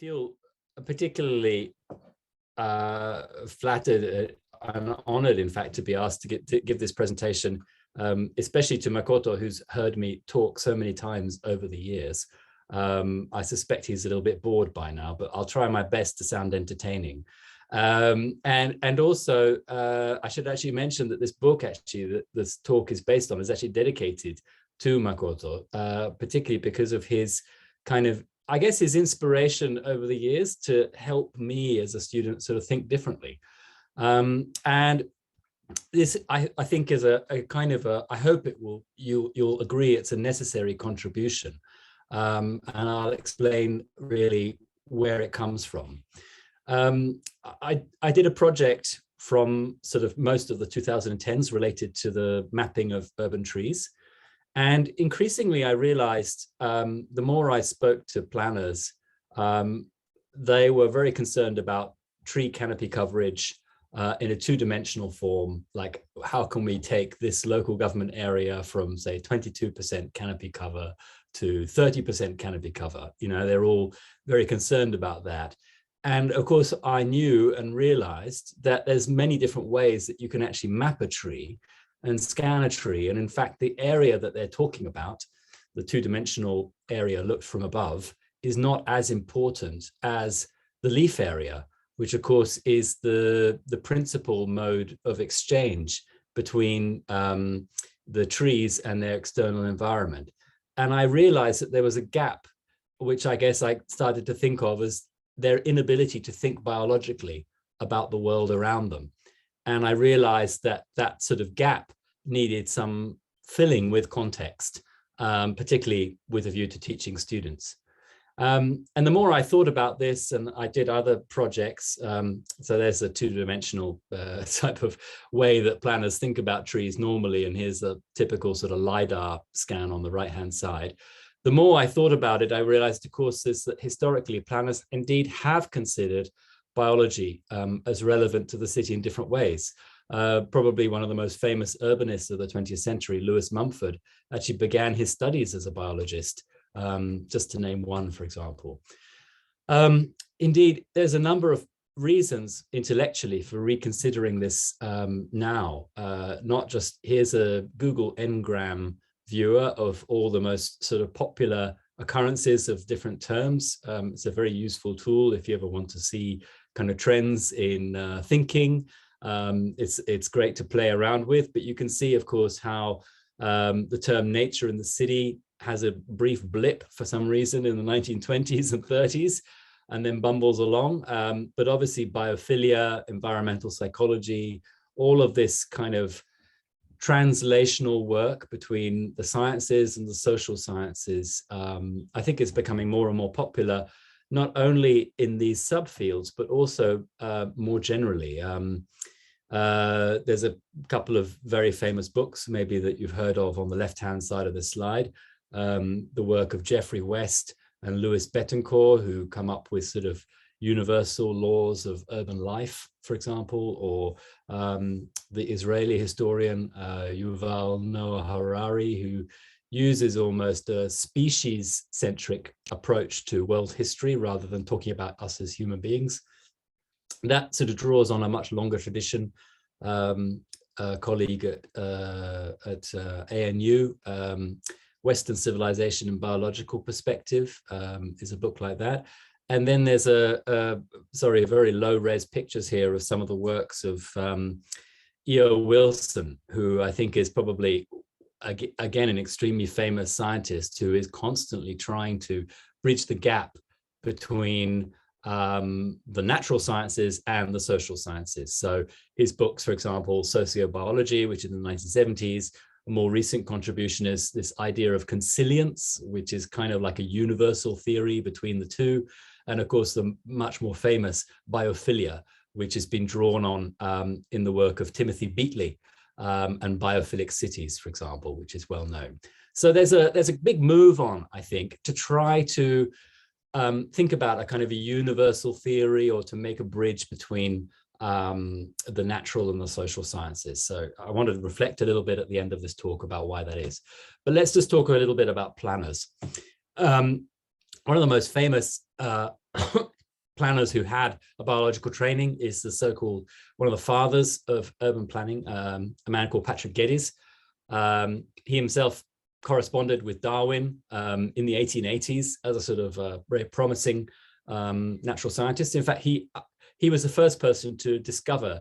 feel particularly flattered and honored, in fact, to be asked to give this presentation, especially to Makoto, who's heard me talk so many times over the years. I suspect he's a little bit bored by now, but I'll try my best to sound entertaining. And also, I should actually mention that this book, actually, that this talk is based on, is actually dedicated to Makoto, particularly because of his kind of, I guess, his inspiration over the years to help me as a student sort of think differently. And this, I think, is a kind of a, I hope it will, you'll agree it's a necessary contribution. And I'll explain really where it comes from. I did a project from sort of most of the 2010s related to the mapping of urban trees. And increasingly, I realized the more I spoke to planners, they were very concerned about tree canopy coverage in a two-dimensional form. Like, how can we take this local government area from, say, 22% canopy cover to 30% canopy cover? You know, they're all very concerned about that. And of course, I knew and realized that there's many different ways that you can actually map a tree and scan a tree. And in fact, the area that they're talking about, the two-dimensional area looked from above, is not as important as the leaf area, which of course is the principal mode of exchange between the trees and their external environment. And I realized that there was a gap, which I guess I started to think of as their inability to think biologically about the world around them. And I realized that that sort of gap needed some filling with context, particularly with a view to teaching students. And the more I thought about this, and I did other projects, so there's a two-dimensional type of way that planners think about trees normally, and here's a typical sort of LiDAR scan on the right-hand side. The more I thought about it, I realized, of course, is that historically planners indeed have considered biology as relevant to the city in different ways. Probably one of the most famous urbanists of the 20th century, Lewis Mumford, actually began his studies as a biologist, just to name one, for example. Indeed, there's a number of reasons intellectually for reconsidering this now. Not just, here's a Google Ngram viewer of all the most sort of popular occurrences of different terms. It's a very useful tool if you ever want to see kind of trends in thinking. It's great to play around with, but you can see, of course, how the term nature in the city has a brief blip for some reason in the 1920s and 30s, and then bumbles along. But obviously biophilia, environmental psychology, all of this kind of translational work between the sciences and the social sciences, I think is becoming more and more popular, not only in these subfields, but also more generally. There's a couple of very famous books, maybe that you've heard of on the left-hand side of the slide, the work of Geoffrey West and Louis Bettencourt, who come up with sort of universal laws of urban life, for example, or the Israeli historian Yuval Noah Harari, who uses almost a species-centric approach to world history rather than talking about us as human beings. That sort of draws on a much longer tradition. A colleague at ANU, Western Civilization and Biological Perspective, is a book like that. And then there's sorry, very low-res pictures here of some of the works of E.O. Wilson, who I think is probably, again, an extremely famous scientist who is constantly trying to bridge the gap between the natural sciences and the social sciences. So his books, for example, Sociobiology, which is in the 1970s, a more recent contribution is this idea of consilience, which is kind of like a universal theory between the two. And of course, the much more famous biophilia, which has been drawn on in the work of Timothy Beatley and Biophilic Cities, for example, which is well known. So there's a big move on, I think, to try to think about a kind of a universal theory, or to make a bridge between the natural and the social sciences. So I wanted to reflect a little bit at the end of this talk about why that is. But let's just talk a little bit about planners. one of the most famous planners who had a biological training is the so-called one of the fathers of urban planning, a man called Patrick Geddes. He himself corresponded with Darwin in the 1880s as a sort of very promising natural scientist. In fact, he was the first person to discover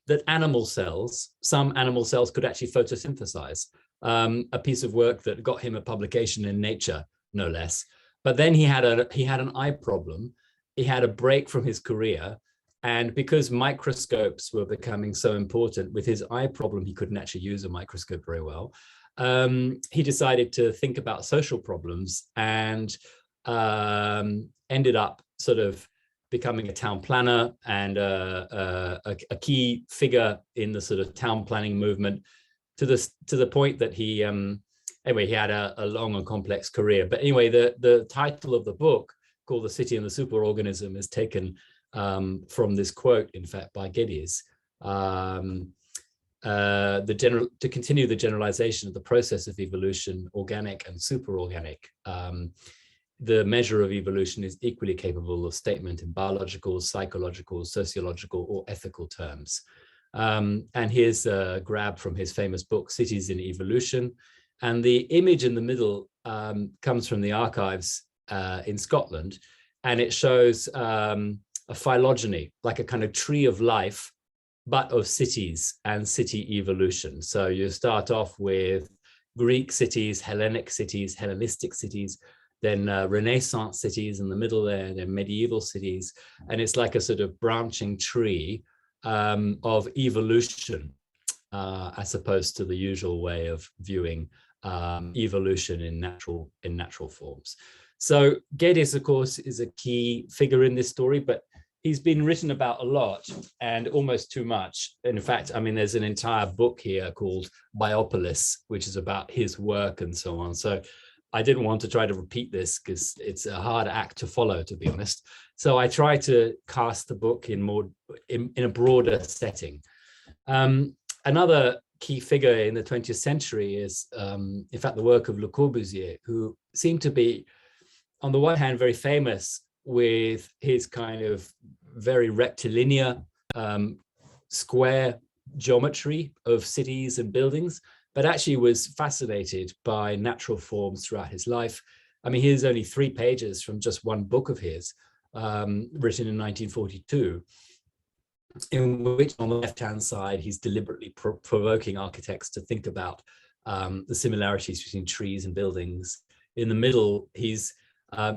that animal cells, some animal cells could actually photosynthesize, a piece of work that got him a publication in Nature, no less. But then he had an eye problem. He had a break from his career. And because microscopes were becoming so important, with his eye problem, he couldn't actually use a microscope very well. He decided to think about social problems and ended up sort of becoming a town planner and a key figure in the sort of town planning movement, to the point that he anyway, he had a long and complex career. But anyway, the title of the book, called The City and the Superorganism, is taken from this quote, in fact, by Geddes. To continue the generalization of the process of evolution, organic and superorganic, the measure of evolution is equally capable of statement in biological, psychological, sociological, or ethical terms. And here's a grab from his famous book, Cities in Evolution. And the image in the middle comes from the archives in Scotland, and it shows a phylogeny, like a kind of tree of life, but of cities and city evolution. So you start off with Greek cities, Hellenic cities, Hellenistic cities, then Renaissance cities in the middle there, then medieval cities. And it's like a sort of branching tree of evolution, as opposed to the usual way of viewing evolution in natural forms. So Geddes, of course, is a key figure in this story, but he's been written about a lot and almost too much. In fact, I mean, there's an entire book here called Biopolis, which is about his work and so on. So I didn't want to try to repeat this because it's a hard act to follow, to be honest. So I try to cast the book in a broader setting. Another key figure in the 20th century is, in fact, the work of Le Corbusier, who seemed to be, on the one hand, very famous with his kind of very rectilinear, square geometry of cities and buildings, but actually was fascinated by natural forms throughout his life. I mean, here's only 3 pages from just one book of his, written in 1942, in which on the left-hand side, he's deliberately provoking architects to think about the similarities between trees and buildings. In the middle, he's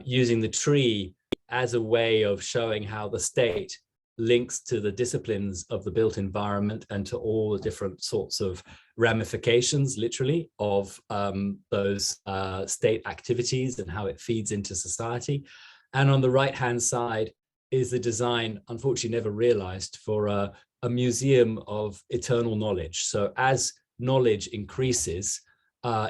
using the tree as a way of showing how the state links to the disciplines of the built environment and to all the different sorts of ramifications, literally, of those state activities and how it feeds into society. And on the right-hand side is the design, unfortunately never realized, for a museum of eternal knowledge. So as knowledge increases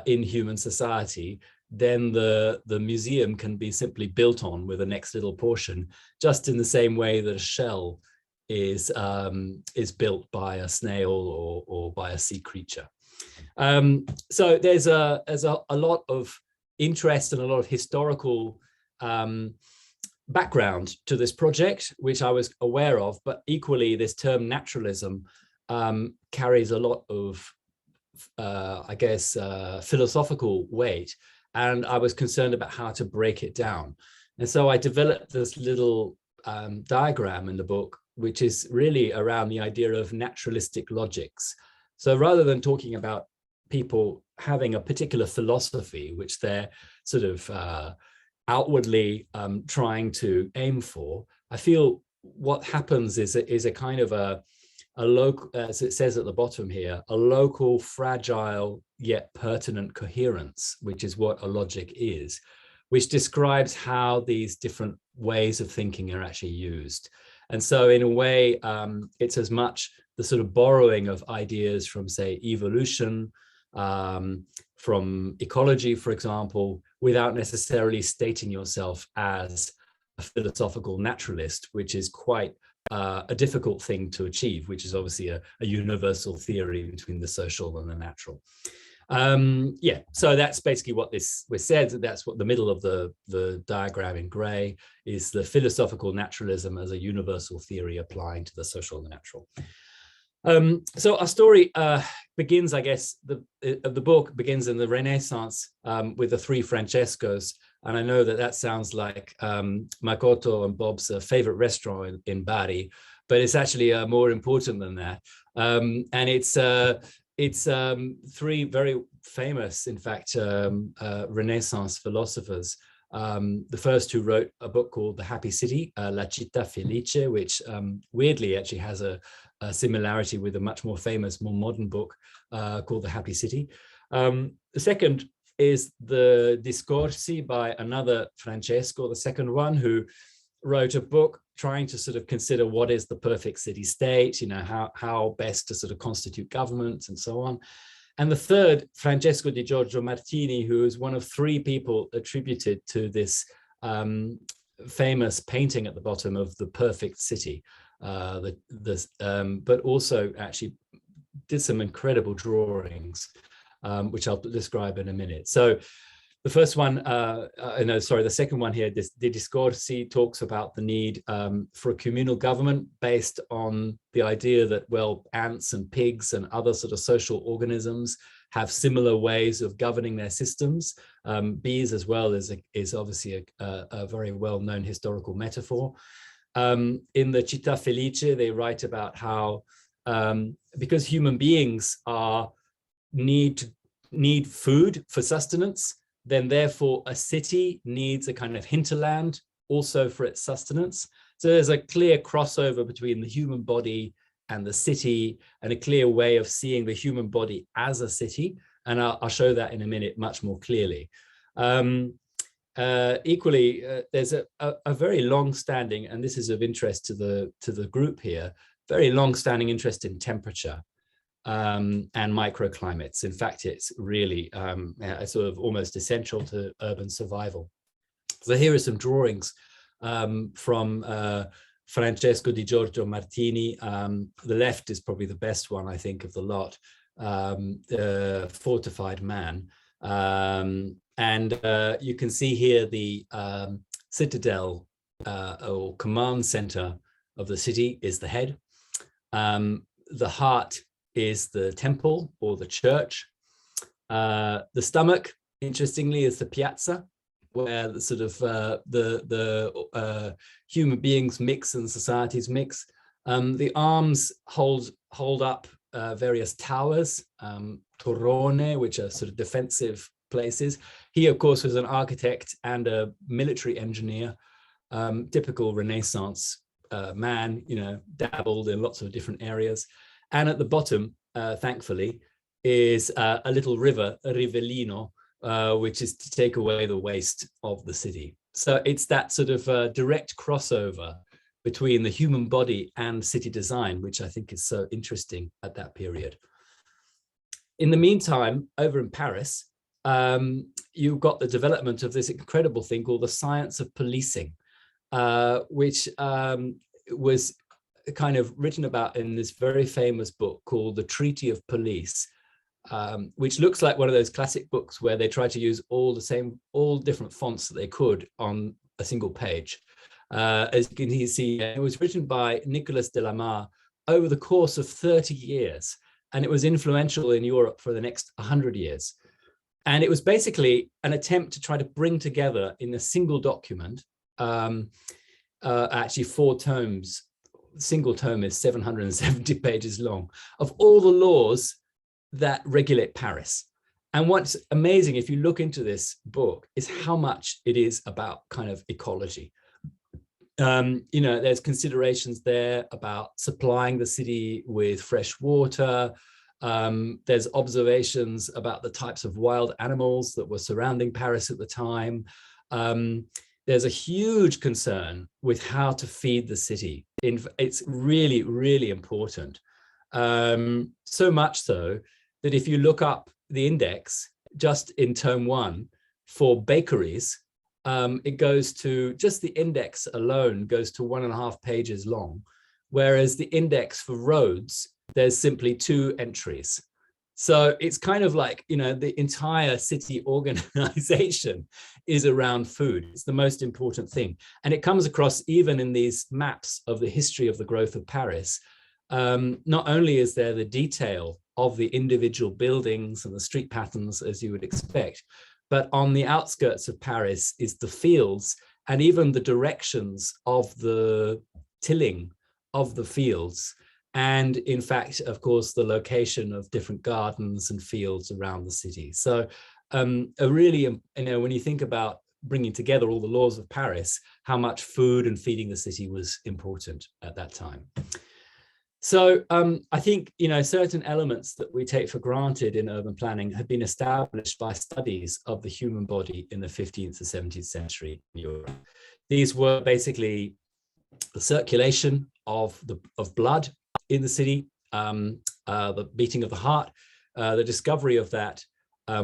in human society, then the museum can be simply built on with the next little portion, just in the same way that a shell is built by a snail or by a sea creature. So there's a lot of interest and a lot of historical background to this project, which I was aware of, but equally this term naturalism carries a lot of, I guess, philosophical weight. And I was concerned about how to break it down. And so I developed this little diagram in the book, which is really around the idea of naturalistic logics. So rather than talking about people having a particular philosophy, which they're sort of outwardly trying to aim for, I feel what happens is a kind of a local, as it says at the bottom here, a local, fragile, yet pertinent coherence, which is what a logic is, which describes how these different ways of thinking are actually used. And so in a way, it's as much the sort of borrowing of ideas from, say, evolution, from ecology, for example, without necessarily stating yourself as a philosophical naturalist, which is quite a difficult thing to achieve, which is obviously a universal theory between the social and the natural. Yeah, so that's basically what this was said. That's what the middle of the diagram in gray is, the philosophical naturalism as a universal theory applying to the social and the natural. So our story begins, I guess, the book begins in the Renaissance with the three Francescos. And I know that sounds like Makoto and Bob's favorite restaurant in Bari, but it's actually more important than that. And it's three very famous, in fact, Renaissance philosophers. The first who wrote a book called The Happy City, La Città Felice, which weirdly actually has a similarity with a much more famous, more modern book called The Happy City. The second is the Discorsi by another Francesco, the second one, who wrote a book trying to sort of consider what is the perfect city state, you know, how best to sort of constitute governments and so on. And the third, Francesco di Giorgio Martini, who is one of three people attributed to this famous painting at the bottom of the perfect city, but also actually did some incredible drawings, which I'll describe in a minute. So the first one, the second one here, the Discorsi, talks about the need for a communal government based on the idea that, well, ants and pigs and other sort of social organisms have similar ways of governing their systems. Bees as well is obviously a very well-known historical metaphor. In the Città Felice, they write about how because human beings need food for sustenance, then therefore a city needs a kind of hinterland also for its sustenance. So there's a clear crossover between the human body and the city, and a clear way of seeing the human body as a city. And I'll show that in a minute much more clearly. Equally, there's a very long-standing, and this is of interest to the group here, very long-standing interest in temperature and microclimates. In fact, it's really sort of almost essential to urban survival. So here are some drawings from Francesco di Giorgio Martini. The left is probably the best one, I think, of the lot, the fortified man. And you can see here the citadel or command center of the city is the head. The heart is the temple or the church. The stomach, interestingly, is the piazza, where the sort of the human beings mix and societies mix. The arms hold up various towers, torrone, which are sort of defensive places. He, of course, was an architect and a military engineer, typical Renaissance man, you know, dabbled in lots of different areas. And at the bottom, thankfully, is a little river, a rivellino, which is to take away the waste of the city. So it's that sort of direct crossover between the human body and city design, which I think is so interesting at that period. In the meantime, over in Paris, you've got the development of this incredible thing called the science of policing, which was kind of written about in this very famous book called The Treaty of Police, which looks like one of those classic books where they try to use all different fonts that they could on a single page. As you can see, it was written by Nicolas de la Mare over the course of 30 years, and it was influential in Europe for the next 100 years. And it was basically an attempt to try to bring together in a single document, actually 4 tomes. The single tome is 770 pages long, of all the laws that regulate Paris. And what's amazing, if you look into this book, is how much it is about kind of ecology. You know, there's considerations there about supplying the city with fresh water. There's observations about the types of wild animals that were surrounding Paris at the time. There's a huge concern with how to feed the city. It's really, really important. So much so that if you look up the index just in tome 1 for bakeries, it goes to, just the index alone goes to 1.5 pages long, whereas the index for roads, there's simply 2 entries. So it's kind of like, the entire city organization is around food. It's the most important thing. And it comes across even in these maps of the history of the growth of Paris. Not only is there the detail of the individual buildings and the street patterns, as you would expect, but on the outskirts of Paris is the fields and even the directions of the tilling of the fields. And in fact, of course, the location of different gardens and fields around the city. So a really, when you think about bringing together all the laws of Paris, how much food and feeding the city was important at that time. So I think, certain elements that we take for granted in urban planning have been established by studies of the human body in the 15th to 17th century in Europe. These were basically the circulation of blood in the city, the beating of the heart, the discovery of that,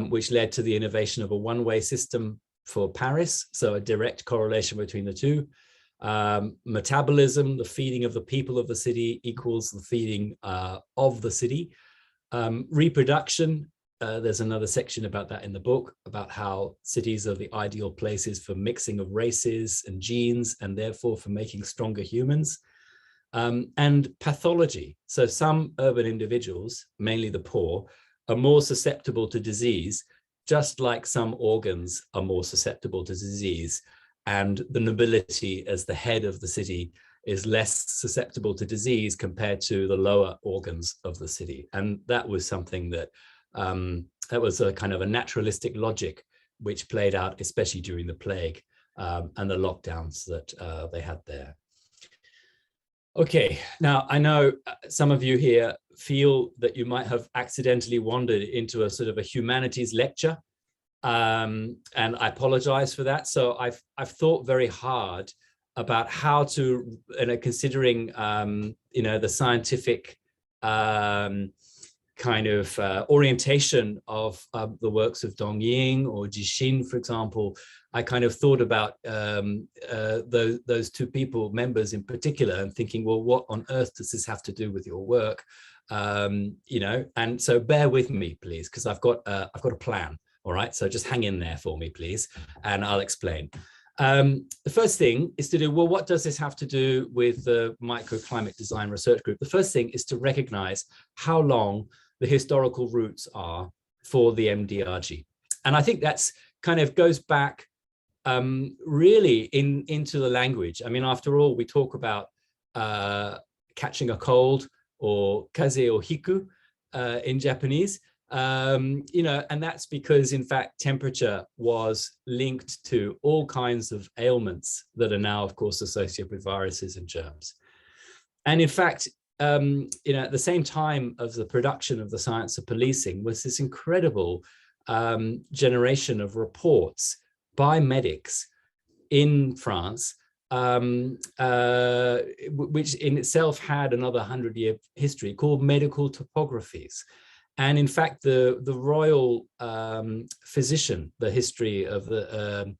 which led to the innovation of a one-way system for Paris, so a direct correlation between the two. Metabolism, the feeding of the people of the city equals the feeding of the city. Reproduction, there's another section about that in the book, about how cities are the ideal places for mixing of races and genes, and therefore for making stronger humans. And pathology. So some urban individuals, mainly the poor, are more susceptible to disease, just like some organs are more susceptible to disease. And the nobility, as the head of the city, is less susceptible to disease compared to the lower organs of the city. And that was something that was a kind of a naturalistic logic which played out, especially during the plague and the lockdowns that they had there. Okay, now I know some of you here feel that you might have accidentally wandered into a sort of a humanities lecture, and I apologize for that. So I've thought very hard about how to, considering the scientific kind of orientation of the works of Dongying or Jixin, for example. I kind of thought about those two members in particular, and thinking, well, what on earth does this have to do with your work? And so bear with me, please, because I've got a plan. All right, so just hang in there for me, please, and I'll explain. The first thing is to do, well, what does this have to do with the Microclimate Design Research Group? The first thing is to recognize how long the historical roots are for the MDRG. And I think that's kind of goes back really into the language. I mean, after all, we talk about catching a cold, or kaze or hiku in Japanese. And that's because, in fact, temperature was linked to all kinds of ailments that are now, of course, associated with viruses and germs. And in fact, at the same time of the production of the science of policing was this incredible generation of reports by medics in France, which in itself had another 100-year history, called medical topographies. And in fact, the royal physician, the history of the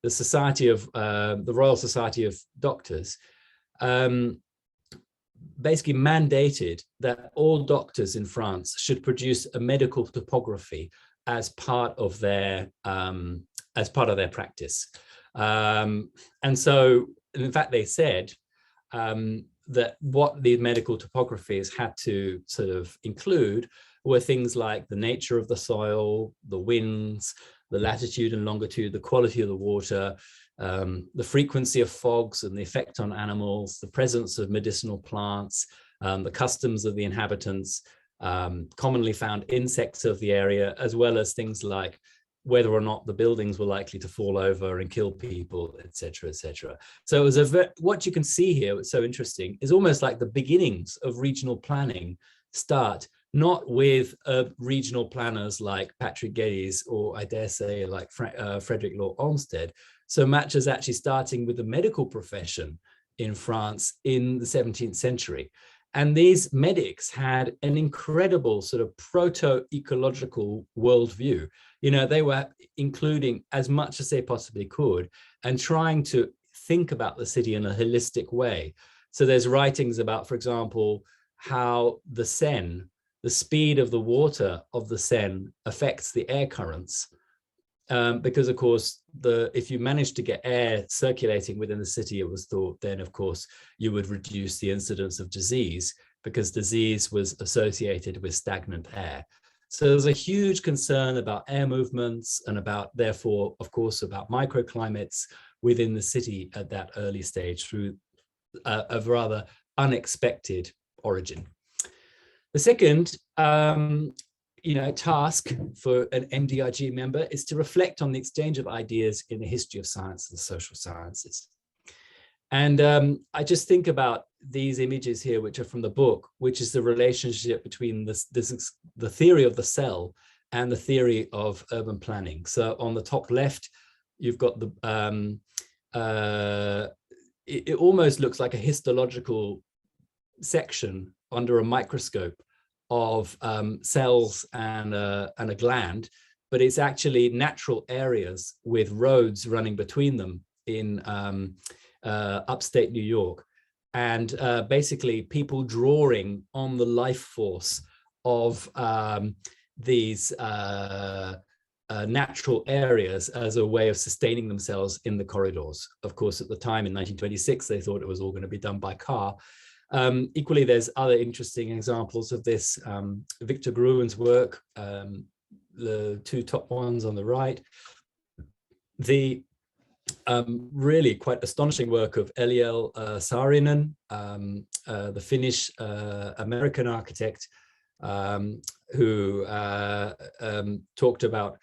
Society of the Royal Society of Doctors, basically mandated that all doctors in France should produce a medical topography as part of their practice. And so, in fact, they said that what the medical topographies had to sort of include were things like the nature of the soil, the winds, the latitude and longitude, the quality of the water, the frequency of fogs and the effect on animals, the presence of medicinal plants, the customs of the inhabitants, commonly found insects of the area, as well as things like whether or not the buildings were likely to fall over and kill people, etc., etc. So it was what you can see here, what's so interesting, is almost like the beginnings of regional planning start not with regional planners like Patrick Geddes, or I dare say like Frederick Law Olmsted, so much as actually starting with the medical profession in France in the 17th century. And these medics had an incredible sort of proto-ecological worldview. They were including as much as they possibly could and trying to think about the city in a holistic way. So there's writings about, for example, how the Seine the speed of the water of the Seine affects the air currents. Because of course, if you manage to get air circulating within the city, it was thought then, of course, you would reduce the incidence of disease, because disease was associated with stagnant air. So there's a huge concern about air movements and about, therefore, of course, about microclimates within the city at that early stage through a rather unexpected origin. The second task for an MDRG member is to reflect on the exchange of ideas in the history of science and social sciences. And I just think about these images here, which are from the book, which is the relationship between the theory of the cell and the theory of urban planning. So on the top left, you've got the, it almost looks like a histological section under a microscope of cells and a gland, but it's actually natural areas with roads running between them in upstate New York, and basically people drawing on the life force of these natural areas as a way of sustaining themselves in the corridors. Of course, at the time in 1926, they thought it was all going to be done by car. Equally, there's other interesting examples of this. Victor Gruen's work, the two top ones on the right, the really quite astonishing work of Eliel Saarinen, the Finnish American architect, who talked about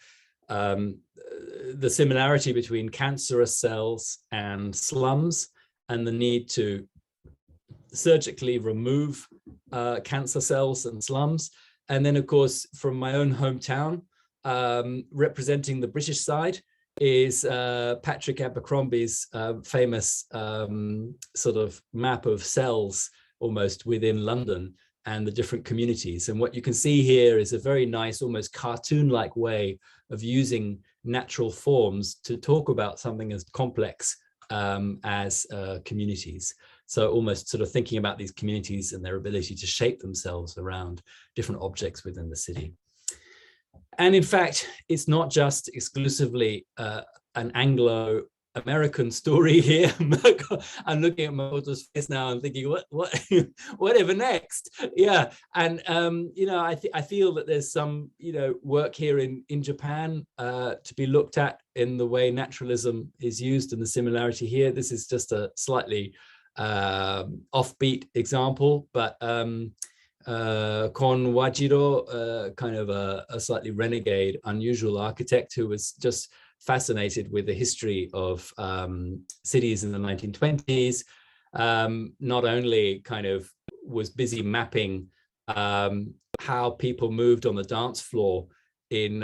the similarity between cancerous cells and slums, and the need to surgically remove cancer cells and slums. And then, of course, from my own hometown, representing the British side, is Patrick Abercrombie's famous sort of map of cells almost within London and the different communities. And what you can see here is a very nice, almost cartoon-like way of using natural forms to talk about something as complex as communities. So almost sort of thinking about these communities and their ability to shape themselves around different objects within the city. And in fact, it's not just exclusively an Anglo-American story here. I'm looking at my daughter's face now and thinking, whatever next? Yeah, and I feel that there's some work here in Japan to be looked at in the way naturalism is used and the similarity here. This is just a slightly offbeat example, but Kon Wajiro, kind of a slightly renegade, unusual architect who was just fascinated with the history of cities in the 1920s, not only kind of was busy mapping how people moved on the dance floor in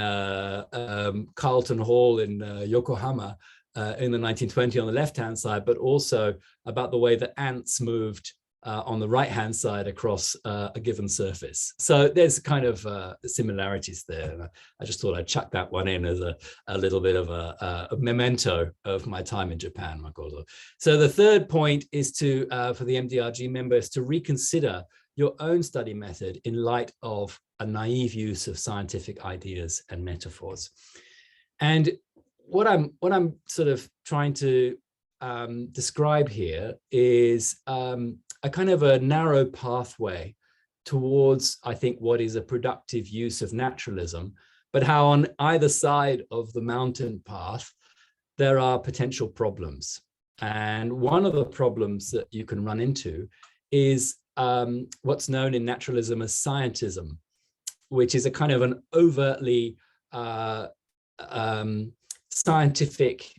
Carlton Hall in Yokohama in the 1920s on the left-hand side, but also about the way that ants moved on the right-hand side across a given surface. So there's kind of similarities there. I just thought I'd chuck that one in as a little bit of a memento of my time in Japan, Makoto. So the third point is to, for the MDRG members, to reconsider your own study method in light of a naive use of scientific ideas and metaphors. And what I'm sort of trying to describe here is a kind of a narrow pathway towards, I think, what is a productive use of naturalism, but how on either side of the mountain path, there are potential problems. And one of the problems that you can run into is what's known in naturalism as scientism, which is a kind of an overtly scientific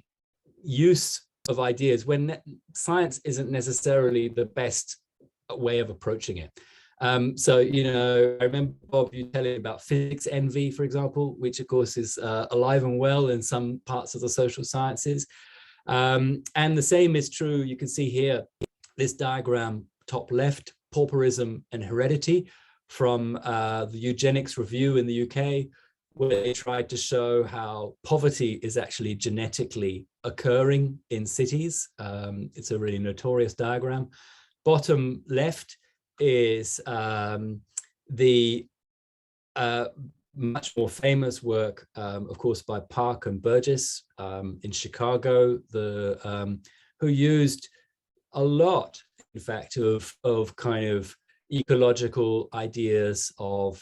use of ideas when science isn't necessarily the best way of approaching it. So, I remember, Bob, you telling about physics envy, for example, which of course is alive and well in some parts of the social sciences. And the same is true, you can see here, this diagram, top left, pauperism and heredity from the Eugenics Review in the UK, where they tried to show how poverty is actually genetically occurring in cities. It's a really notorious diagram. Bottom left is the uh, much more famous work, of course, by Park and Burgess in Chicago, who used a lot, in fact, of kind of ecological ideas of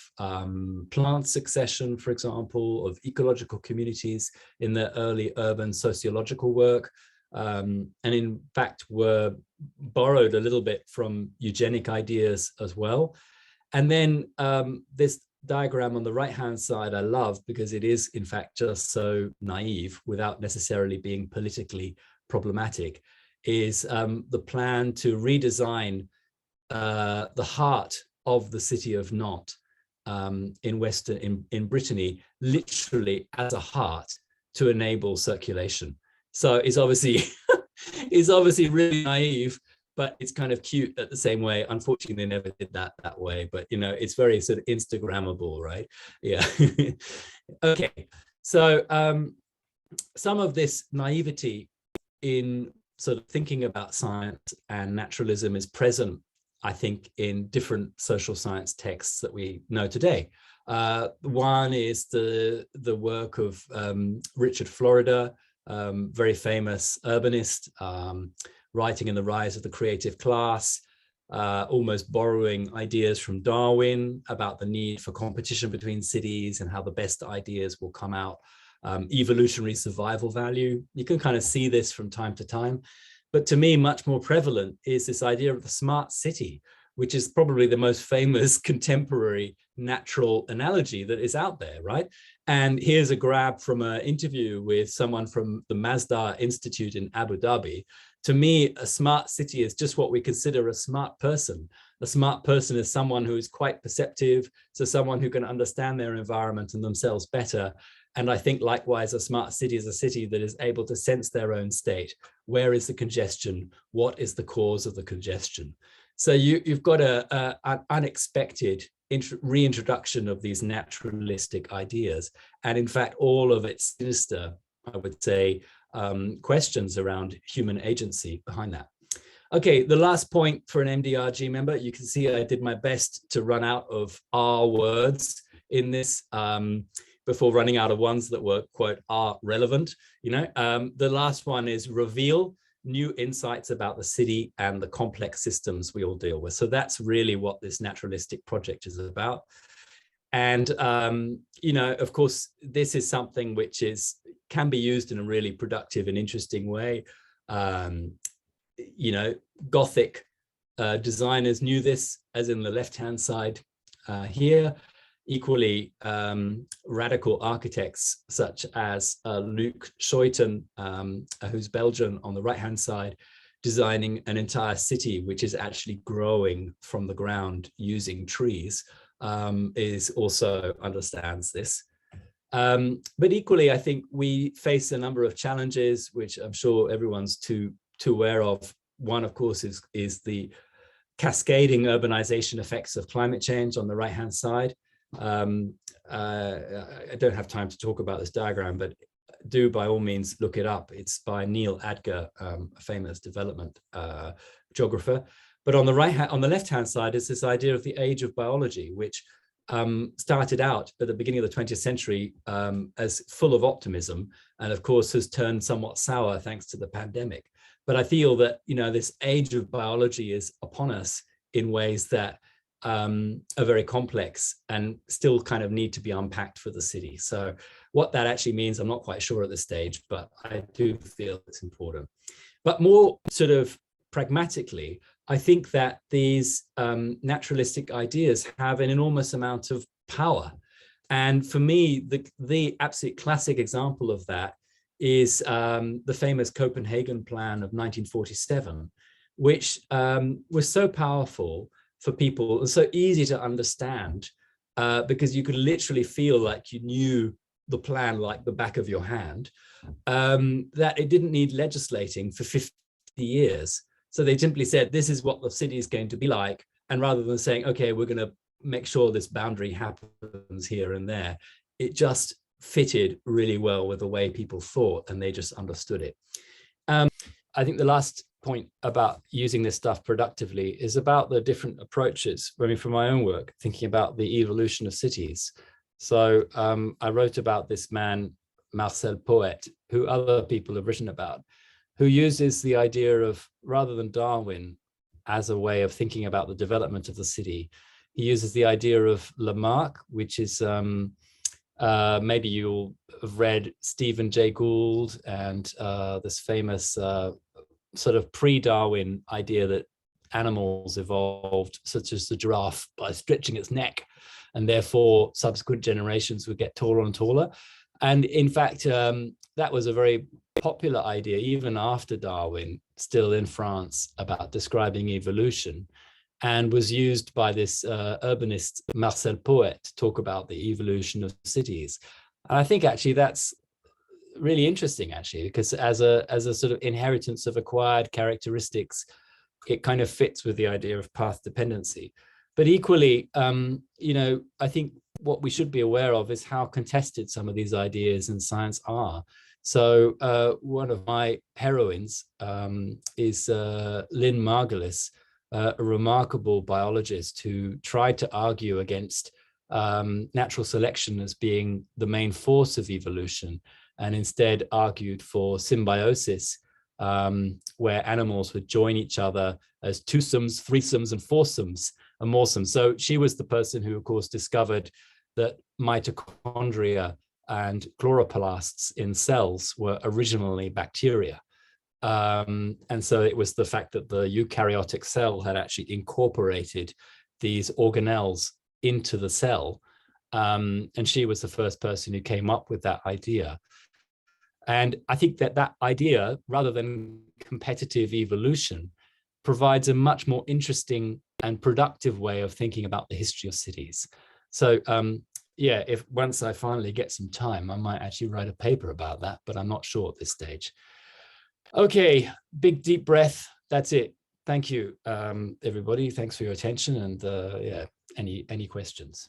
plant succession, for example, of ecological communities in their early urban sociological work, and in fact were borrowed a little bit from eugenic ideas as well. And then this diagram on the right-hand side I love, because it is in fact just so naive without necessarily being politically problematic, is the plan to redesign the heart of the city of Nantes in Brittany, literally as a heart to enable circulation. So it's obviously it's obviously really naive, but it's kind of cute at the same way. Unfortunately, they never did that way, but you know, it's very sort of Instagrammable, right? Yeah. Okay, so some of this naivety in sort of thinking about science and naturalism is present, I think, in different social science texts that we know today. One is the work of Richard Florida, very famous urbanist, writing in The Rise of the Creative Class, almost borrowing ideas from Darwin about the need for competition between cities and how the best ideas will come out. Evolutionary survival value. You can kind of see this from time to time. But to me, much more prevalent is this idea of the smart city, which is probably the most famous contemporary natural analogy that is out there, right? And here's a grab from an interview with someone from the Masdar Institute in Abu Dhabi. To me, a smart city is just what we consider a smart person. A smart person is someone who is quite perceptive, so someone who can understand their environment and themselves better. And I think likewise, a smart city is a city that is able to sense their own state. Where is the congestion? What is the cause of the congestion? So you've got an unexpected reintroduction of these naturalistic ideas. And in fact, all of its sinister, I would say, questions around human agency behind that. Okay, the last point for an MDRG member, you can see I did my best to run out of R words in this, before running out of ones that were, quote, are relevant. You know, the last one is reveal new insights about the city and the complex systems we all deal with. So that's really what this naturalistic project is about. And, you know, of course, this is something which can be used in a really productive and interesting way. You know, Gothic designers knew this, as in the left-hand side here. Equally, radical architects such as Luc Schouten, who's Belgian, on the right-hand side, designing an entire city which is actually growing from the ground using trees, is also understands this. But equally, I think we face a number of challenges, which I'm sure everyone's too aware of. One, of course, is the cascading urbanization effects of climate change on the right-hand side. I don't have time to talk about this diagram, but do by all means look it up. It's by Neil Adger, a famous development geographer. But on the left-hand side is this idea of the age of biology, which started out at the beginning of the 20th century as full of optimism, and of course has turned somewhat sour thanks to the pandemic. But I feel that, you know, this age of biology is upon us in ways that are very complex and still kind of need to be unpacked for the city. So what that actually means, I'm not quite sure at this stage, but I do feel it's important. But more sort of pragmatically, I think that these naturalistic ideas have an enormous amount of power. And for me, the absolute classic example of that is the famous Copenhagen Plan of 1947, which was so powerful for people and so easy to understand, because you could literally feel like you knew the plan like the back of your hand, that it didn't need legislating for 50 years. So they simply said, this is what the city is going to be like. And rather than saying, okay, we're going to make sure this boundary happens here and there, it just fitted really well with the way people thought, and they just understood it. I think the last point about using this stuff productively is about the different approaches. I mean, for my own work, thinking about the evolution of cities. So I wrote about this man, Marcel Poet, who other people have written about, who uses the idea of, rather than Darwin as a way of thinking about the development of the city, he uses the idea of Lamarck, which is maybe you'll have read Stephen Jay Gould and this famous sort of pre-Darwin idea that animals evolved, such as the giraffe, by stretching its neck, and therefore subsequent generations would get taller and taller. And in fact, that was a very popular idea, even after Darwin, still in France, about describing evolution, and was used by this urbanist Marcel Poet to talk about the evolution of cities. And I think actually that's really interesting, actually, because as a sort of inheritance of acquired characteristics, it kind of fits with the idea of path dependency. But equally, I think what we should be aware of is how contested some of these ideas in science are. So one of my heroines is Lynn Margulis, a remarkable biologist who tried to argue against natural selection as being the main force of evolution, and instead argued for symbiosis, where animals would join each other as twosomes, threesomes, and foursomes, and moresomes. So she was the person who, of course, discovered that mitochondria and chloroplasts in cells were originally bacteria. And so it was the fact that the eukaryotic cell had actually incorporated these organelles into the cell. And she was the first person who came up with that idea. And I think that that idea, rather than competitive evolution, provides a much more interesting and productive way of thinking about the history of cities. So yeah, if once I finally get some time, I might actually write a paper about that, but I'm not sure at this stage. Okay, big deep breath. That's it. Thank you, everybody. Thanks for your attention, and yeah, any questions.